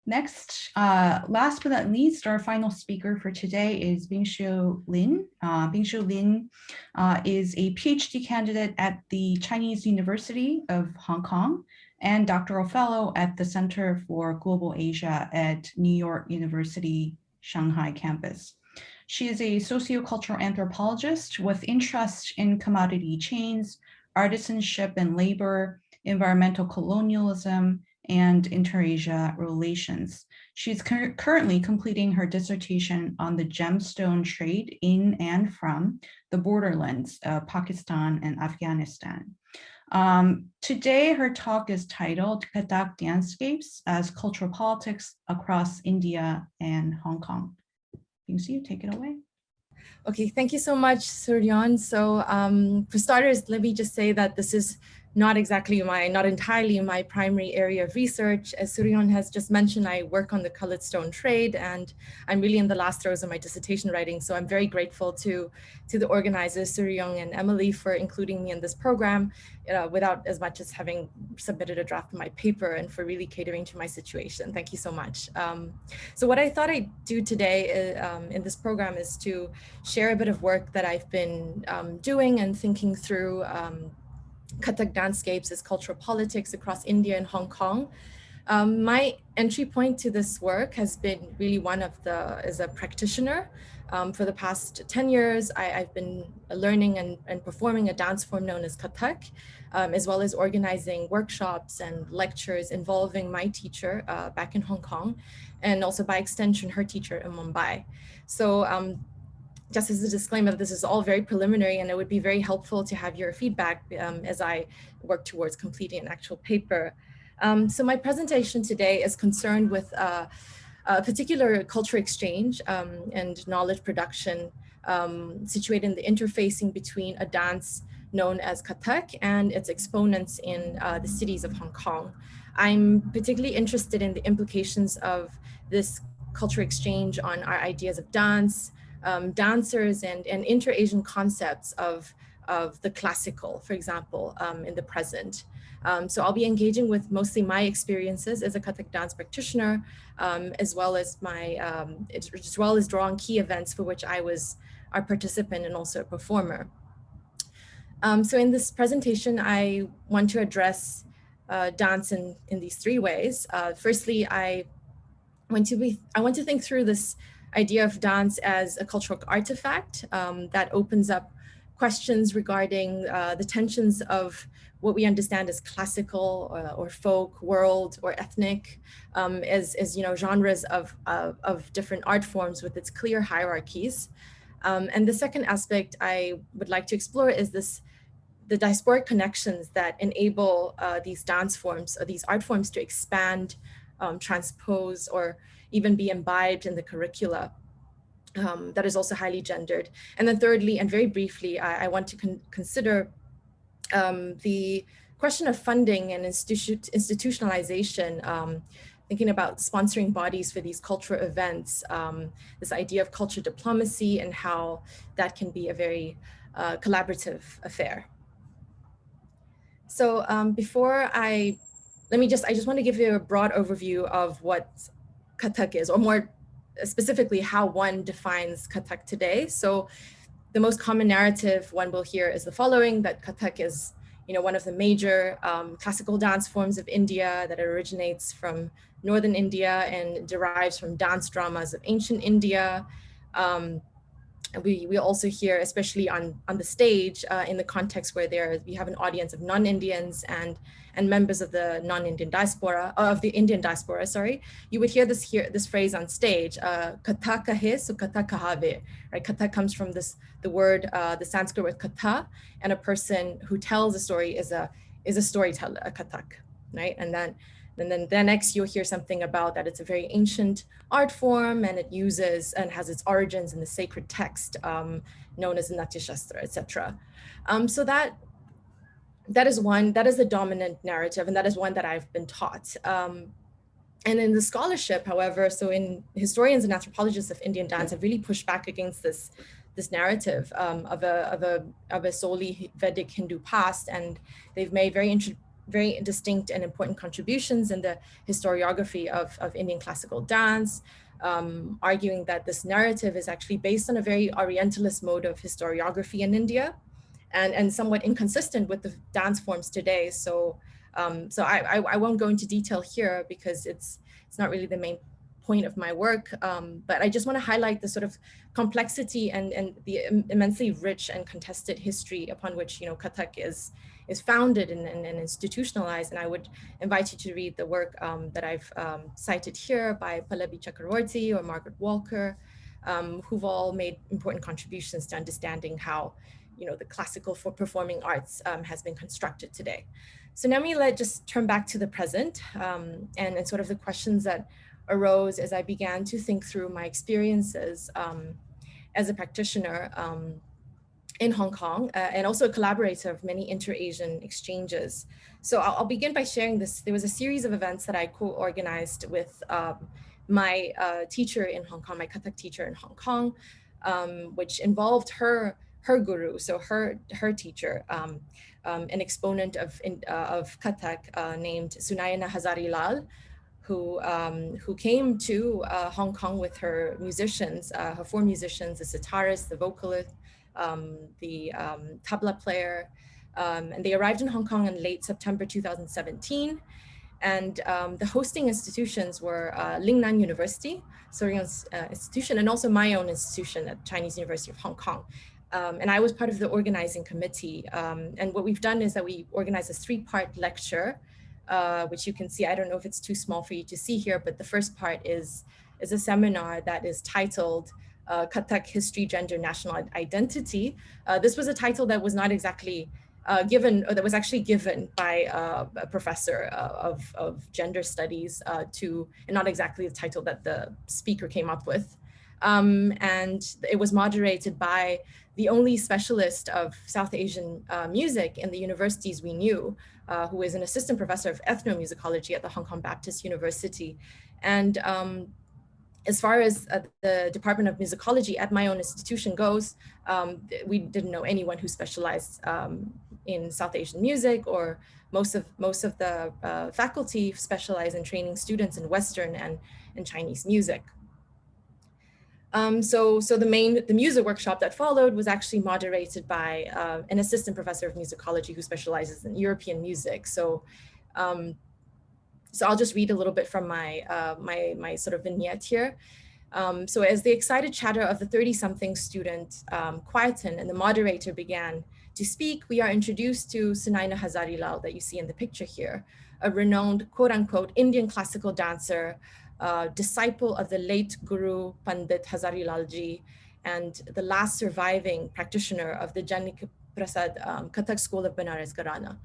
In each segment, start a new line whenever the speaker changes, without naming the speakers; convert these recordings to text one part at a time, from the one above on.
Next, last but not least, our final speaker for today is Ping-hsiu Lin. Ping-hsiu Lin is a PhD candidate at the Chinese University of Hong Kong and doctoral fellow at the Center for Global Asia at New York University, Shanghai campus. She is a sociocultural anthropologist with interest in commodity chains, artisanship and labor, environmental colonialism, and inter-Asia relations. She's currently completing her dissertation on the gemstone trade in and from the borderlands of Pakistan and Afghanistan. Today, her talk is titled Kathak Dancescapes as Cultural Politics Across India and Hong Kong. Ping-hsiu, take it away.
Okay, thank you so much, Ryon. So for starters, let me just say that this is not entirely my primary area of research. As Ryon has just mentioned, I work on the colored stone trade, and I'm really in the last throes of my dissertation writing. So I'm very grateful to the organizers, Ryon and Emily, for including me in this program without as much as having submitted a draft of my paper, and for really catering to my situation. Thank you so much. So what I thought I'd do today in this program is to share a bit of work that I've been doing and thinking through Kathak Dancescapes as cultural politics across India and Hong Kong. My entry point to this work has been really one of as a practitioner. For the past 10 years, I've been learning and performing a dance form known as Kathak, as well as organizing workshops and lectures involving my teacher back in Hong Kong, and also by extension, her teacher in Mumbai. So just as a disclaimer, this is all very preliminary, and it would be very helpful to have your feedback as I work towards completing an actual paper. So my presentation today is concerned with a particular culture exchange and knowledge production situated in the interfacing between a dance known as Kathak and its exponents in the cities of Hong Kong. I'm particularly interested in the implications of this culture exchange on our ideas of dance, dancers, and inter-Asian concepts of the classical, for example, in the present. So I'll be engaging with mostly my experiences as a Kathak dance practitioner, as well as drawing key events for which I was a participant and also a performer. So in this presentation, I want to address dance in these three ways. Firstly, I want to think through this idea of dance as a cultural artifact that opens up questions regarding the tensions of what we understand as classical or folk, world, or ethnic, as genres of different art forms with its clear hierarchies. And the second aspect I would like to explore is the diasporic connections that enable these dance forms or these art forms to expand, transpose, or even be imbibed in the curricula that is also highly gendered. And then thirdly, and very briefly, I want to consider the question of funding and institutionalization, thinking about sponsoring bodies for these cultural events, this idea of culture diplomacy and how that can be a very collaborative affair. So I just want to give you a broad overview of what Kathak is, or more specifically how one defines Kathak today. So the most common narrative one will hear is the following: that Kathak is one of the major classical dance forms of India, that originates from northern India and derives from dance dramas of ancient India. We also hear, especially on the stage, in the context where we have an audience of non-Indians and members of the non-Indian diaspora, of the Indian diaspora, sorry, you would hear this phrase on stage, Katha kahe so katha kahave, right? Katha comes from the Sanskrit word katha, and a person who tells a story is a storyteller, a kathak, right? And then next you'll hear something about that it's a very ancient art form, and it uses and has its origins in the sacred text known as the Natya Shastra, etc. So that is the dominant narrative, and that is one that I've been taught. And in the scholarship, however, so in historians and anthropologists of Indian dance have really pushed back against this narrative of a solely Vedic Hindu past, and they've made very very distinct and important contributions in the historiography of Indian classical dance, arguing that this narrative is actually based on a very Orientalist mode of historiography in India, and somewhat inconsistent with the dance forms today. So, I won't go into detail here because it's not really the main point of my work, but I just want to highlight the sort of complexity and the immensely rich and contested history upon which, you know, Kathak is founded and institutionalized. And I would invite you to read the work that I've cited here by Pallavi Chakraborty or Margaret Walker, who've all made important contributions to understanding how, you know, the classical performing arts has been constructed today. So now let's just turn back to the present and sort of the questions that arose as I began to think through my experiences as a practitioner in Hong Kong and also a collaborator of many inter-Asian exchanges. So I'll begin by sharing this. There was a series of events that I co-organized with my teacher in Hong Kong, my Kathak teacher in Hong Kong, which involved her guru, so her teacher, an exponent of Kathak named Sunayana Hazarilal, who came to Hong Kong with her musicians, her 4 musicians, the sitarist, the vocalist, the tabla player, and they arrived in Hong Kong in late September 2017. And the hosting institutions were Lingnan University, Ryon's institution, and also my own institution at Chinese University of Hong Kong. And I was part of the organizing committee. And what we've done is that we organized a 3-part lecture, which you can see. I don't know if it's too small for you to see here, but the first part is a seminar that is titled Kathak History, Gender, National Identity. This was a title that was not exactly given, or that was actually given by a professor of gender studies and not exactly the title that the speaker came up with. And it was moderated by the only specialist of South Asian music in the universities we knew, who is an assistant professor of ethnomusicology at the Hong Kong Baptist University. And as far as the Department of Musicology at my own institution goes, we didn't know anyone who specialized in South Asian music, or most of the faculty specialize in training students in Western and Chinese music. So the music workshop that followed was actually moderated by an assistant professor of musicology who specializes in European music. So I'll just read a little bit from my my sort of vignette here. So as the excited chatter of the 30-something student quietened and the moderator began to speak, we are introduced to Sunayana Hazarilal that you see in the picture here, a renowned quote-unquote Indian classical dancer, disciple of the late Guru Pandit Hazarilal ji, and the last surviving practitioner of the Janik Prasad Kathak School of Benares Gharana.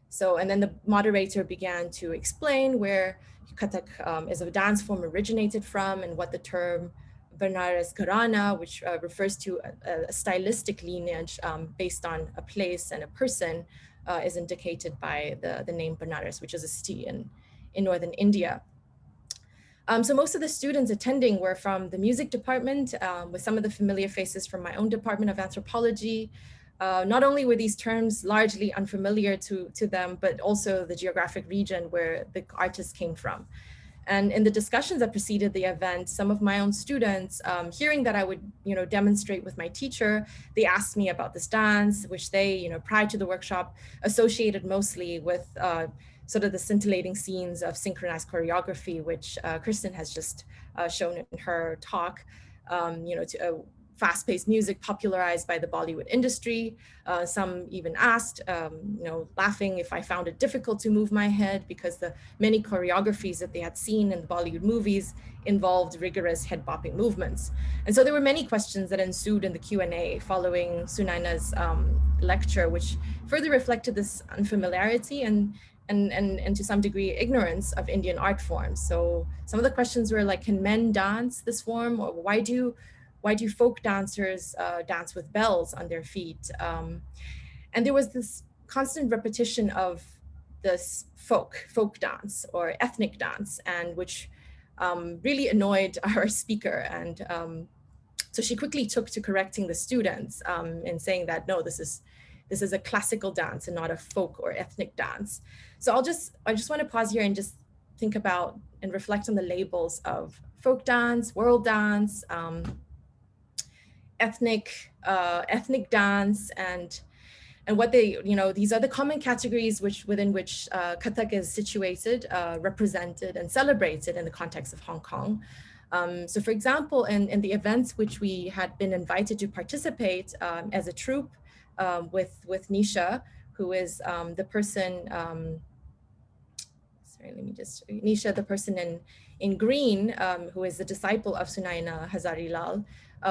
So, and then the moderator began to explain where Kathak as a dance form originated from, and what the term Benares Gharana, which refers to a stylistic lineage based on a place and a person, is indicated by the name Benares, which is a city in northern India. So most of the students attending were from the music department, with some of the familiar faces from my own department of anthropology. Not only were these terms largely unfamiliar to them, but also the geographic region where the artists came from. And in the discussions that preceded the event, some of my own students, hearing that I would, demonstrate with my teacher, they asked me about this dance, which they, prior to the workshop, associated mostly with sort of the scintillating scenes of synchronized choreography, which Kristen has just shown in her talk, to fast-paced music popularized by the Bollywood industry. Some even asked, laughing, if I found it difficult to move my head because the many choreographies that they had seen in the Bollywood movies involved rigorous head bopping movements. And so there were many questions that ensued in the Q&A following Sunayana's lecture, which further reflected this unfamiliarity and to some degree ignorance of Indian art forms. So some of the questions were like, can men dance this form? Or why do folk dancers dance with bells on their feet? And there was this constant repetition of this folk dance or ethnic dance, and which really annoyed our speaker. And so she quickly took to correcting the students and saying that, no, this is a classical dance and not a folk or ethnic dance. So I just want to pause here and just think about and reflect on the labels of folk dance, world dance, ethnic dance, and what they, these are the common categories within which Kathak is situated, represented, and celebrated in the context of Hong Kong. So for example, in the events which we had been invited to participate as a troupe with Nisha, who is the person, Nisha, the person in green, who is the disciple of Sunaina Hazarilal.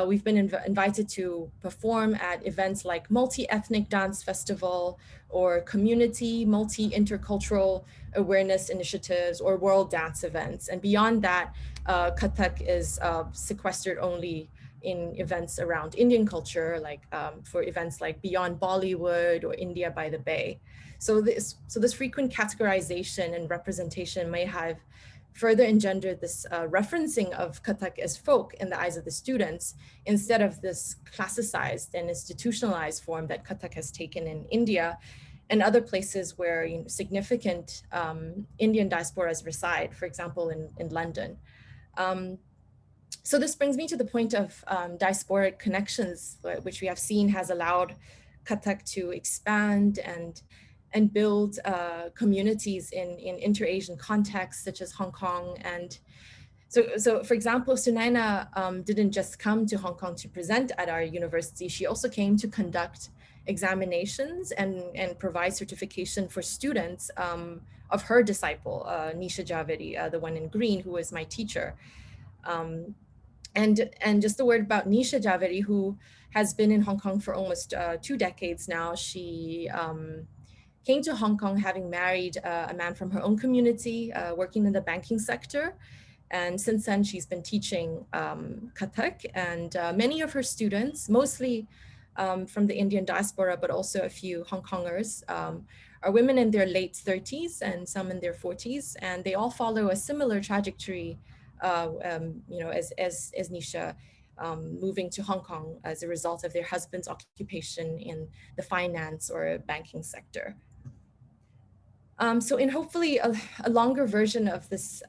We've been invited to perform at events like multi-ethnic dance festival or community multi-intercultural awareness initiatives or world dance events. And beyond that, Kathak is sequestered only in events around Indian culture, like for events like Beyond Bollywood or India by the Bay. So this frequent categorization and representation may have further engendered this referencing of Kathak as folk in the eyes of the students, instead of this classicized and institutionalized form that Kathak has taken in India and other places where significant Indian diasporas reside, for example, in London. So this brings me to the point of diasporic connections, which we have seen has allowed Kathak to expand and build communities in inter-Asian contexts, such as Hong Kong. And so for example, Sunaina didn't just come to Hong Kong to present at our university, she also came to conduct examinations and provide certification for students of her disciple, Nisha Javeri, the one in green, who was my teacher. And just a word about Nisha Javeri, who has been in Hong Kong for almost 2 decades now. She came to Hong Kong having married a man from her own community, working in the banking sector. And since then, she's been teaching Kathak, and many of her students, mostly from the Indian diaspora, but also a few Hong Kongers, are women in their late 30s and some in their 40s. And they all follow a similar trajectory, as Nisha, moving to Hong Kong as a result of their husband's occupation in the finance or banking sector. So in hopefully a longer version of this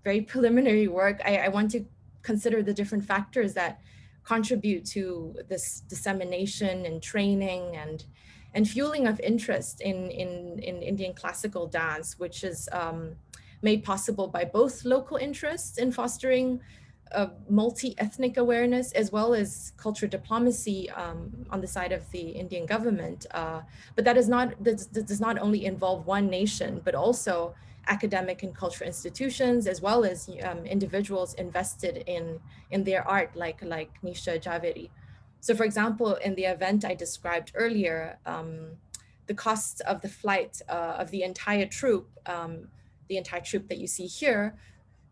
very preliminary work, I want to consider the different factors that contribute to this dissemination and training and fueling of interest in Indian classical dance, which is made possible by both local interests in fostering multi-ethnic awareness, as well as cultural diplomacy on the side of the Indian government. But that does not only involve one nation, but also academic and cultural institutions, as well as individuals invested in their art, like Nisha Javeri. So for example, in the event I described earlier, the cost of the flight of the entire troupe that you see here,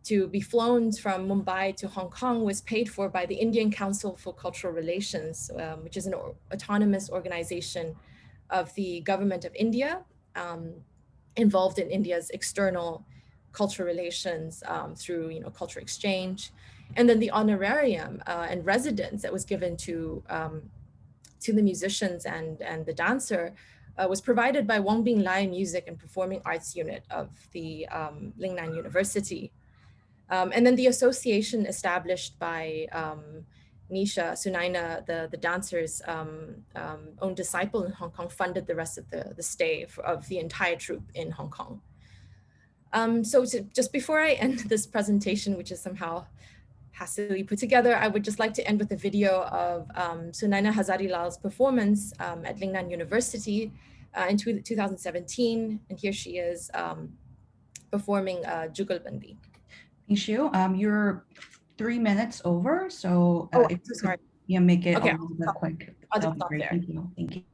to be flown from Mumbai to Hong Kong, was paid for by the Indian Council for Cultural Relations, which is an autonomous organization of the government of India, involved in India's external cultural relations through cultural exchange. And then the honorarium and residence that was given to the musicians and the dancer was provided by Wong Bing Lai Music and Performing Arts Unit of the Lingnan University. And then the association established by Nisha, Sunaina, the dancer's own disciple in Hong Kong, funded the rest of the stay of the entire troupe in Hong Kong. So just before I end this presentation, which is somehow hastily put together, I would just like to end with a video of Sunaina Hazarilal's performance at Lingnan University in 2017. And here she is performing Jugalbandi.
Ping-hsiu, you're 3 minutes over, so
if you could,
make it
okay,
a little bit quick.
I'll just stop there.
Thank you.